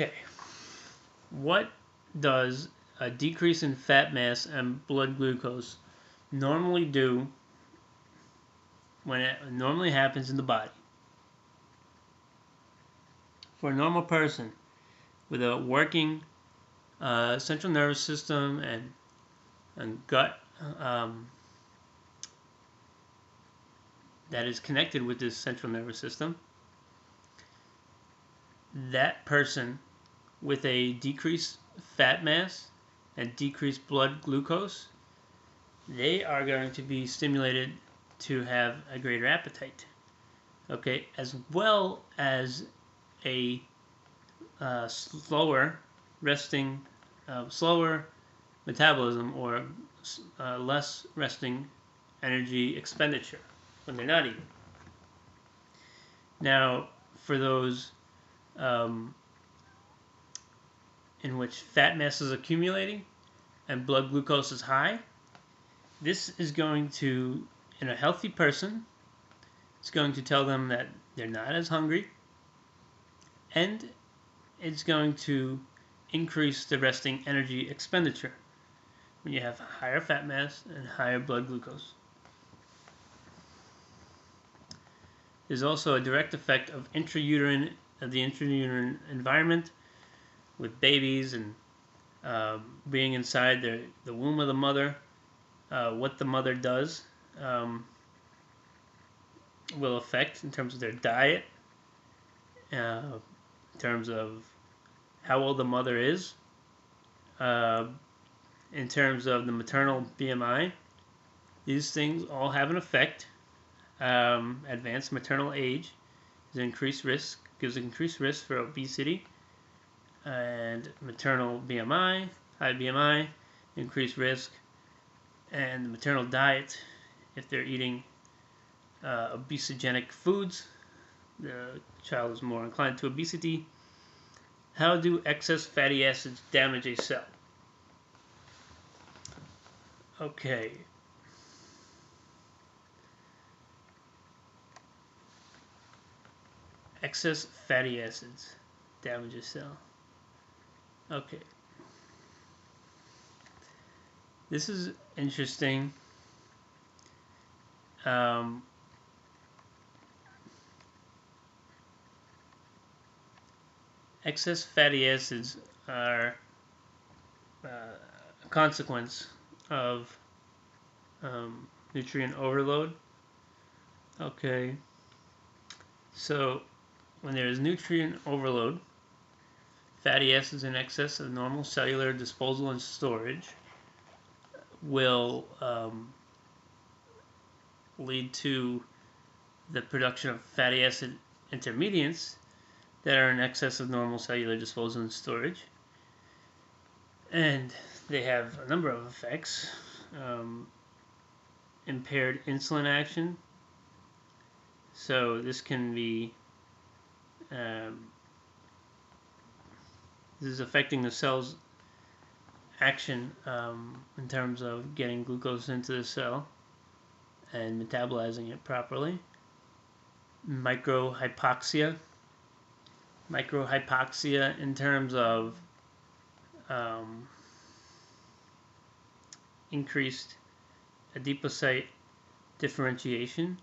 Okay, what does a decrease in fat mass and blood glucose normally do when it normally happens in the body? For a normal person with a working central nervous system and gut that is connected with this central nervous system, that person with a decreased fat mass and decreased blood glucose, they are going to be stimulated to have a greater appetite, okay, as well as a slower metabolism, or less resting energy expenditure when they're not eating. Now, for those in which fat mass is accumulating and blood glucose is high, this is going to, in a healthy person, it's going to tell them that they're not as hungry, and it's going to increase the resting energy expenditure when you have higher fat mass and higher blood glucose. There's also a direct effect of the intrauterine environment with babies and being inside the womb of the mother. What the mother does will affect in terms of their diet, in terms of how old the mother is, in terms of the maternal BMI. These things all have an effect. Advanced maternal age gives increased risk for obesity, and maternal BMI, high BMI, increased risk, and the maternal diet, if they're eating obesogenic foods, the child is more inclined to obesity. How do excess fatty acids damage a cell? Okay. Excess fatty acids damage a cell. Okay. This is interesting. Excess fatty acids are a consequence of nutrient overload. Okay, so when there is nutrient overload, fatty acids in excess of normal cellular disposal and storage will lead to the production of fatty acid intermediates that are in excess of normal cellular disposal and storage. And they have a number of effects. Impaired insulin action. So this can be, this is affecting the cell's action in terms of getting glucose into the cell and metabolizing it properly. Microhypoxia in terms of increased adipocyte differentiation.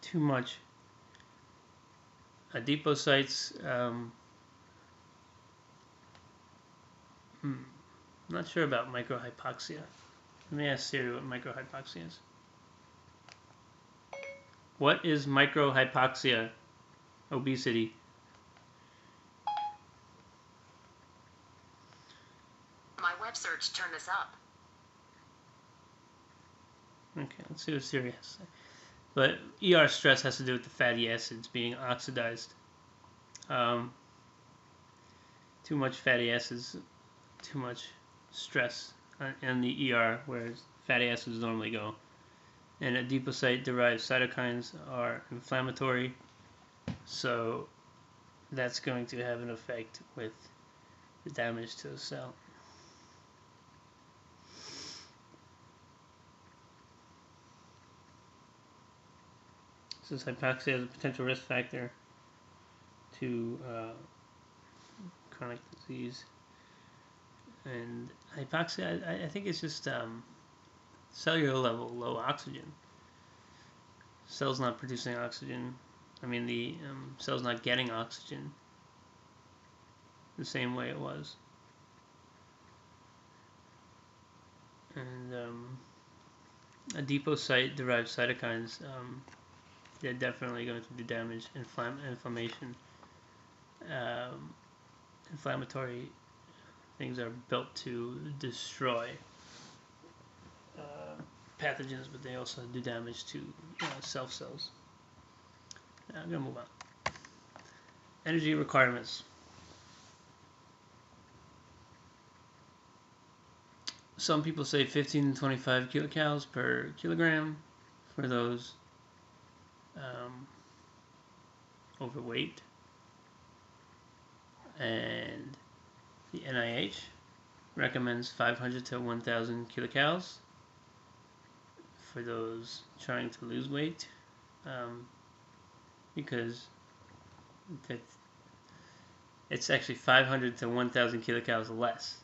Too much adipocytes. Not sure about microhypoxia. Let me ask Siri what microhypoxia is. What is microhypoxia? Obesity. My web search turned this up. Okay, let's see what Siri has to say. But ER stress has to do with the fatty acids being oxidized. Too much fatty acids, too much stress in the ER, where fatty acids normally go. And adipocyte-derived cytokines are inflammatory, so that's going to have an effect with the damage to the cell. says hypoxia is a potential risk factor to chronic disease. And hypoxia, I think it's just cellular level, low oxygen. Cell's not producing oxygen. I mean, the cell's not getting oxygen the same way it was. And adipocyte-derived cytokines, they're definitely going to do damage. Inflammation. Inflammatory things are built to destroy pathogens, but they also do damage to self cells. Now I'm going to move on. Energy requirements. Some people say 15 to 25 kilocalories per kilogram for those overweight. And the NIH recommends 500 to 1,000 kilocalories for those trying to lose weight, because it's actually 500 to 1,000 kilocalories less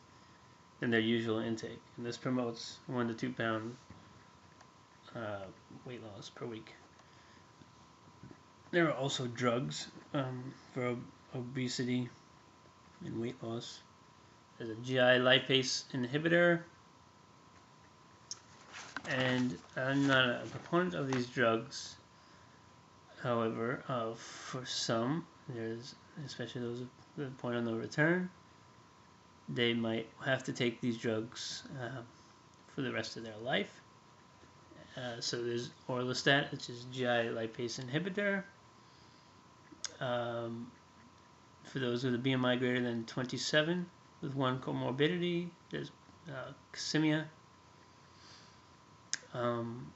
than their usual intake, and this promotes 1 to 2 pound weight loss per week. There are also drugs for obesity and weight loss. There's a GI lipase inhibitor, and I'm not a proponent of these drugs. However, for some, there's, especially those at the point of no return, they might have to take these drugs for the rest of their life. So there's orlistat, which is GI lipase inhibitor. For those with a BMI greater than 27 with one comorbidity, there's casemia. And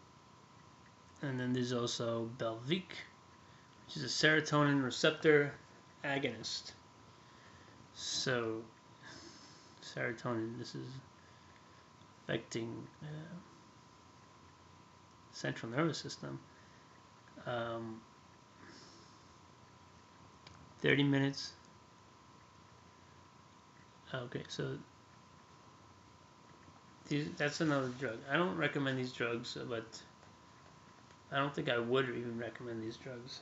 then there's also Belviq, which is a serotonin receptor agonist. So, serotonin, this is affecting central nervous system. 30 minutes. Okay, so that's another drug. I don't recommend these drugs, but I don't think I would even recommend these drugs.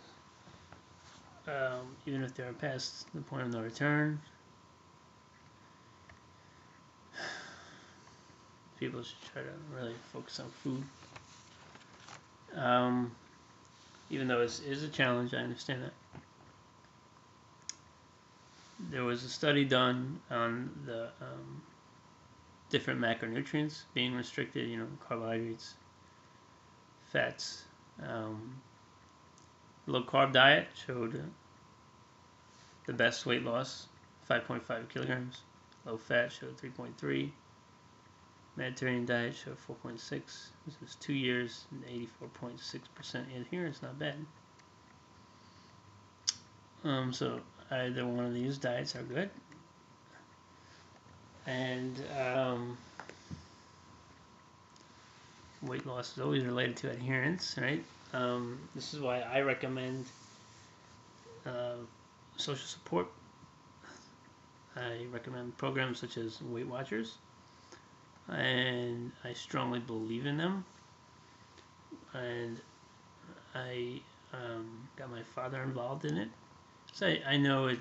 Even if they're past the point of no return. People should try to really focus on food. Even though it is a challenge, I understand that. There was a study done on the different macronutrients being restricted, carbohydrates, fats. Low carb diet showed the best weight loss, 5.5 kilograms. Low fat showed 3.3. Mediterranean diet showed 4.6. This is 2 years and 84.6% adherence. Not bad. So either one of these diets are good. And weight loss is always related to adherence, right? This is why I recommend social support. I recommend programs such as Weight Watchers, and I strongly believe in them. And I got my father involved in it, so I know it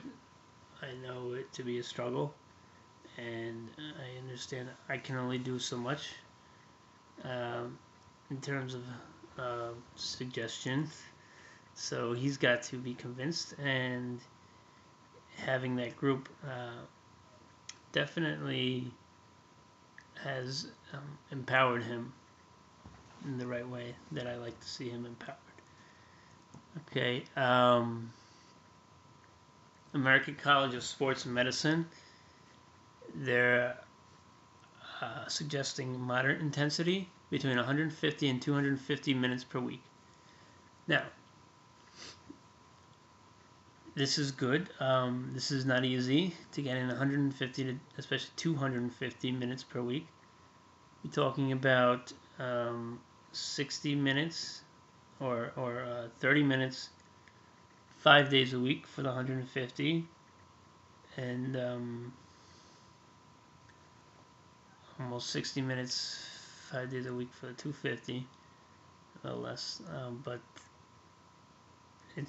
to be a struggle, and I understand I can only do so much in terms of suggestion. So he's got to be convinced, and having that group definitely has empowered him in the right way that I like to see him empowered. Okay, American College of Sports Medicine, they're suggesting moderate intensity between 150 and 250 minutes per week. Now, this is good. This is not easy to get in 150 to especially 250 minutes per week. You're talking about 60 minutes or 30 minutes 5 days a week for the 150, and almost 60 minutes 5 days a week for the 250, a little less, but it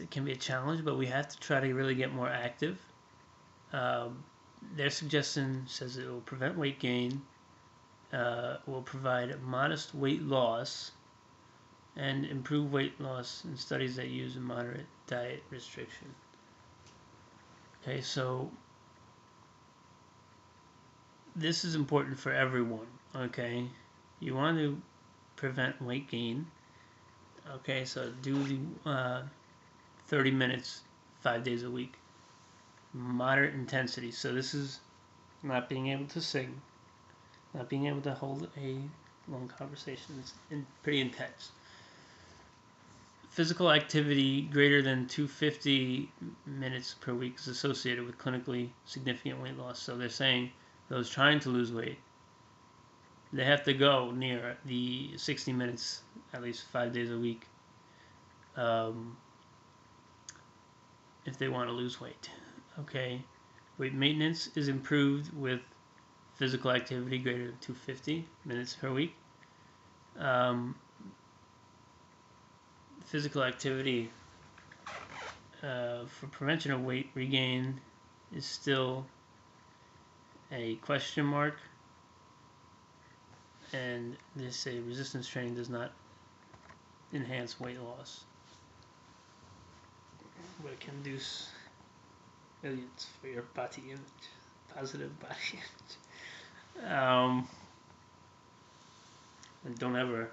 can be a challenge, but we have to try to really get more active. Their suggestion says it will prevent weight gain, will provide modest weight loss, and improve weight loss in studies that use a moderate diet restriction. Okay, so this is important for everyone. Okay, you want to prevent weight gain. Okay, so do the 30 minutes 5 days a week, moderate intensity. So this is not being able to sing, not being able to hold a long conversation. It's pretty intense. Physical activity greater than 250 minutes per week is associated with clinically significant weight loss. So they're saying those trying to lose weight, they have to go near the 60 minutes at least 5 days a week if they want to lose weight. Okay, weight maintenance is improved with physical activity greater than 250 minutes per week. Physical activity for prevention of weight regain is still a question mark, and they say resistance training does not enhance weight loss, but it can induce millions for your body image, positive body image. And don't ever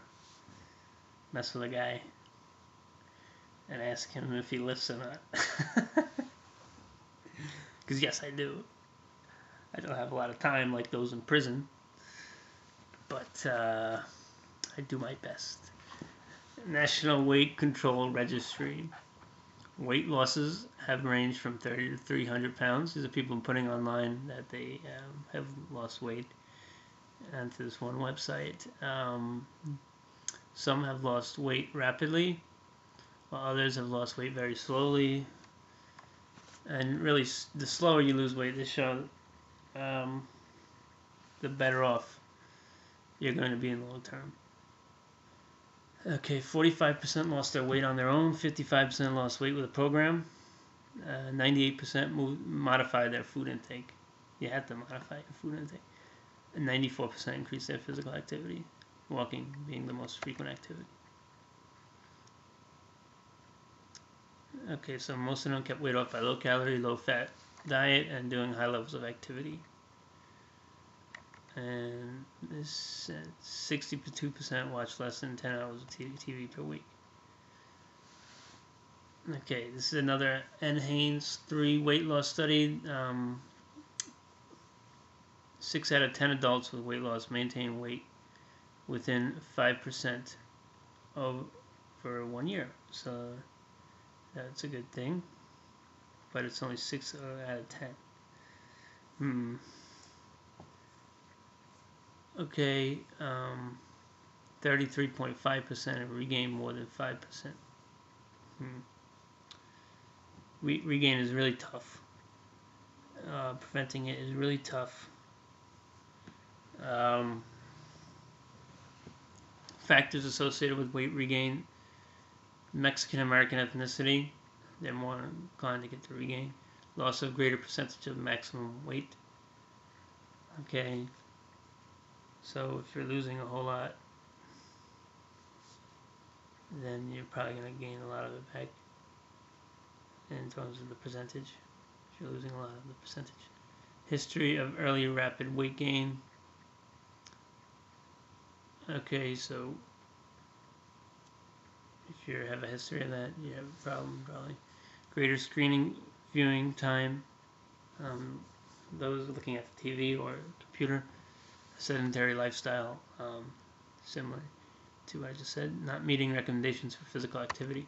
mess with a guy and ask him if he lifts or not. Because yes, I do. I don't have a lot of time like those in prison, but I do my best. National Weight Control Registry. Weight losses have ranged from 30 to 300 pounds. These are people putting online that they have lost weight onto this one website. Some have lost weight rapidly, while others have lost weight very slowly. And really, the slower you lose weight, they show the better off you're going to be in the long term. Okay, 45% lost their weight on their own, 55% lost weight with a program, 98% modified their food intake. You have to modify your food intake. And 94% increased their physical activity, walking being the most frequent activity. Okay, so most of them kept weight off by low-calorie, low-fat diet and doing high levels of activity. And this 62% watch less than 10 hours of TV per week. Okay, this is another NHANES 3 weight loss study. 6 out of 10 adults with weight loss maintain weight within 5% for 1 year. So that's a good thing. But it's only 6 out of 10. Okay, 33.5% have regained more than 5%. Regain is really tough. Preventing it is really tough. Factors associated with weight regain: Mexican American ethnicity, they're more inclined to get to regain. Loss of greater percentage of maximum weight. Okay, so if you're losing a whole lot, then you're probably going to gain a lot of it back in terms of the percentage. If you're losing a lot of the percentage. History of early rapid weight gain. Okay, so if you have a history of that, you have a problem probably. Greater screening viewing time. Those looking at the TV or computer. Sedentary lifestyle, similar to what I just said. Not meeting recommendations for physical activity.